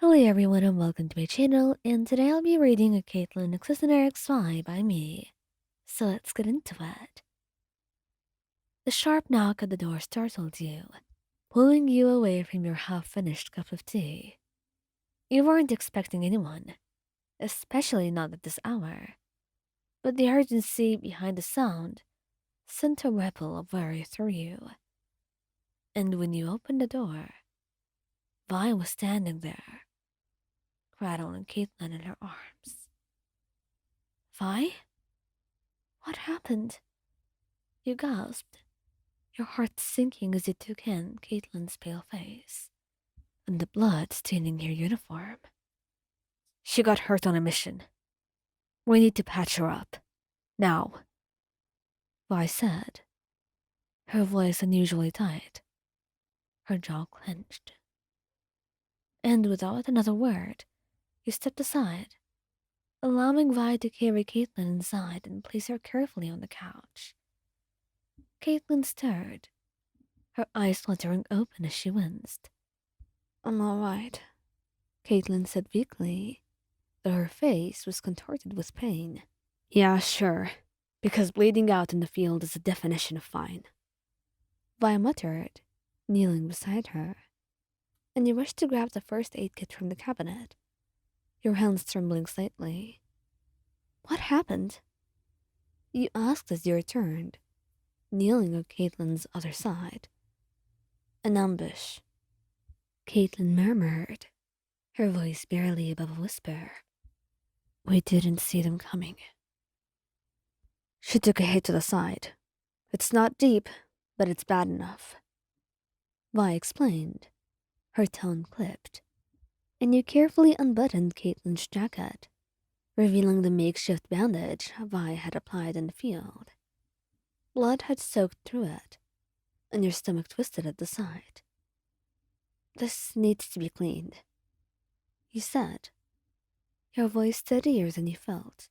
Hello everyone and welcome to my channel, and today I'll be reading a Caitlyn Listener Arcane by me. So let's get into it. The sharp knock at the door startled you, pulling you away from your half-finished cup of tea. You weren't expecting anyone, especially not at this hour, but the urgency behind the sound sent a ripple of worry through you. And when you opened the door, Vi was standing there, cradling Caitlyn in her arms. Vi? What happened? You gasped, your heart sinking as you took in Caitlyn's pale face and the blood staining your uniform. She got hurt on a mission. We need to patch her up. Now, Vi said, her voice unusually tight, her jaw clenched. And without another word, you stepped aside, allowing Vi to carry Caitlyn inside and place her carefully on the couch. Caitlyn stared, her eyes fluttering open as she winced. I'm alright, Caitlyn said weakly, though her face was contorted with pain. Yeah, sure, because bleeding out in the field is the definition of fine, Vi muttered, kneeling beside her. And you rushed to grab the first aid kit from the cabinet, your hands trembling slightly. What happened? You asked as you returned, kneeling on Caitlyn's other side. An ambush, Caitlyn murmured, her voice barely above a whisper. We didn't see them coming. She took a hit to the side. It's not deep, but it's bad enough, Vi explained, her tone clipped, and you carefully unbuttoned Caitlyn's jacket, revealing the makeshift bandage Vi had applied in the field. Blood had soaked through it, and your stomach twisted at the side. This needs to be cleaned, you said, your voice steadier than you felt,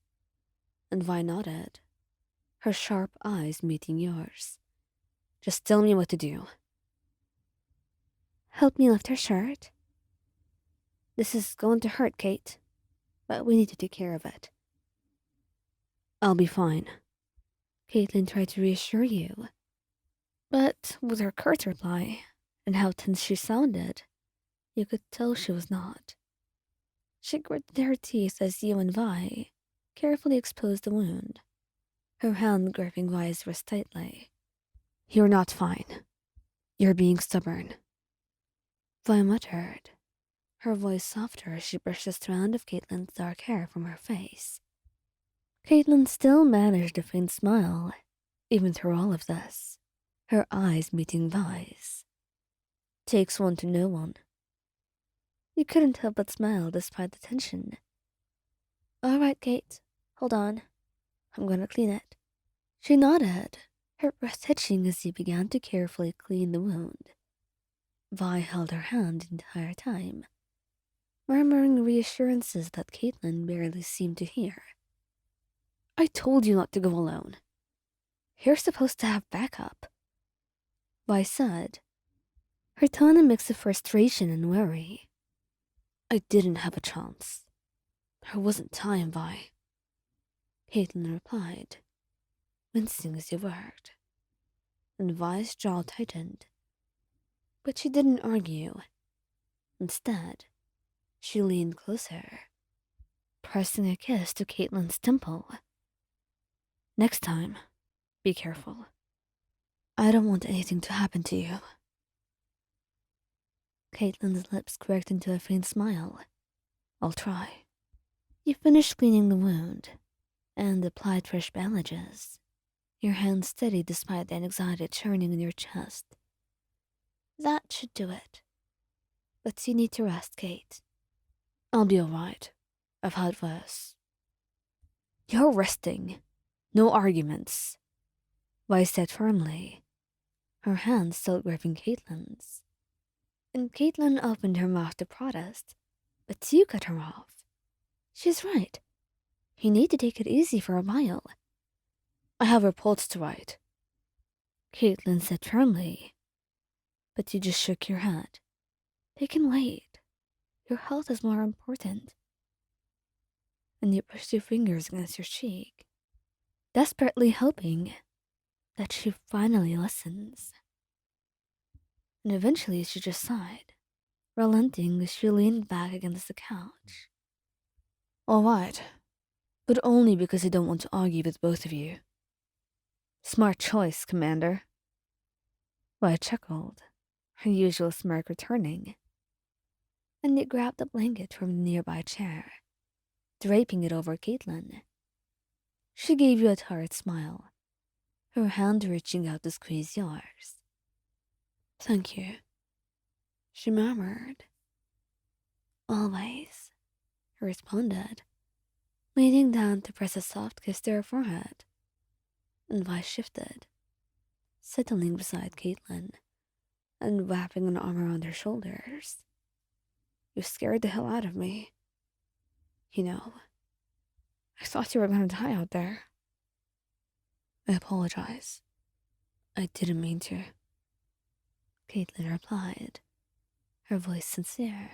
and Vi nodded, her sharp eyes meeting yours. Just tell me what to do. Help me lift her shirt. This is going to hurt, Kate, but we need to take care of it. I'll be fine, Caitlyn tried to reassure you. But with her curt reply, and how tense she sounded, you could tell she was not. She gritted her teeth as you and Vi carefully exposed the wound, her hand gripping Vi's wrist tightly. You're not fine. You're being stubborn, Vi muttered, her voice softer as she brushed a strand of Caitlyn's dark hair from her face. Caitlyn still managed a faint smile, even through all of this, her eyes meeting Vi's. Takes one to know one. You couldn't help but smile despite the tension. All right, Kate, hold on. I'm gonna clean it. She nodded, her breath hitching as you began to carefully clean the wound. Vi held her hand the entire time, murmuring reassurances that Caitlyn barely seemed to hear. I told you not to go alone. You're supposed to have backup, Vi said, her tone a mix of frustration and worry. I didn't have a chance. There wasn't time, Vi, Caitlyn replied, wincing as you worked, and Vi's jaw tightened. But she didn't argue. Instead, she leaned closer, pressing a kiss to Caitlyn's temple. Next time, be careful. I don't want anything to happen to you. Caitlyn's lips cracked into a faint smile. I'll try. You finished cleaning the wound and applied fresh bandages, your hands steady despite the anxiety churning in your chest. That should do it. But you need to rest, Kate. I'll be alright. I've had worse. You're resting. No arguments, Vi said firmly, her hand still gripping Caitlyn's. And Caitlyn opened her mouth to protest, but you cut her off. She's right. You need to take it easy for a while. I have reports to write, Caitlyn said firmly, but you just shook your head. They can wait. Your health is more important. And you push your fingers against your cheek, desperately hoping that she finally listens. And eventually she just sighed, relenting as she leaned back against the couch. All right, but only because I don't want to argue with both of you. Smart choice, Commander. I chuckled, her usual smirk returning, and it grabbed a blanket from the nearby chair, draping it over Caitlyn. She gave you a tired smile, her hand reaching out to squeeze yours. Thank you, she murmured. Always, he responded, leaning down to press a soft kiss to her forehead. And Vi shifted, settling beside Caitlyn and wrapping an arm around her shoulders. You scared the hell out of me. You know, I thought you were gonna die out there. I apologize. I didn't mean to. Caitlyn replied, her voice sincere,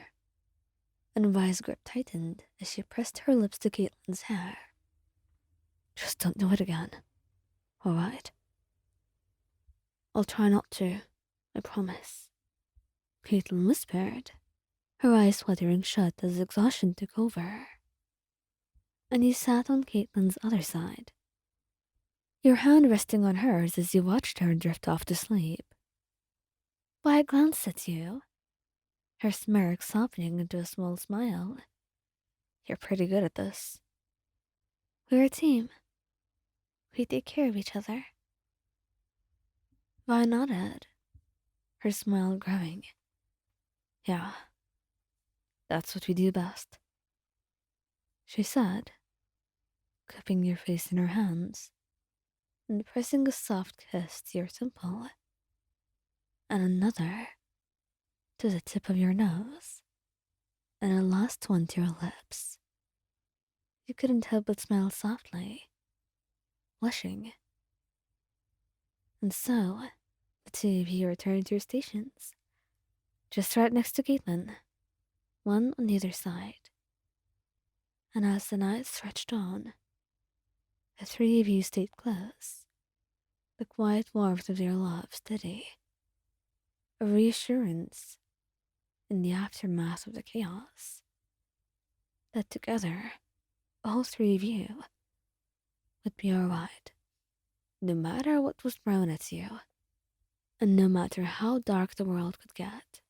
and Vi's grip tightened as she pressed her lips to Caitlyn's hair. Just don't do it again, alright? I'll try not to, I promise. Caitlyn whispered, her eyes fluttering shut as exhaustion took over. And you sat on Caitlyn's other side, your hand resting on hers as you watched her drift off to sleep. Vi glanced at you, her smirk softening into a small smile. You're pretty good at this. We're a team. We take care of each other. Vi nodded, her smile growing. Yeah, that's what we do best, she said, cupping your face in her hands and pressing a soft kiss to your temple, and another to the tip of your nose, and a last one to your lips. You couldn't help but smile softly, blushing. And so, the two of you returned to your stations, just right next to Caitlyn, one on either side. And as the night stretched on, the three of you stayed close, the quiet warmth of your love steady, a reassurance in the aftermath of the chaos, that together, all three of you would be alright, no matter what was thrown at you, and no matter how dark the world could get.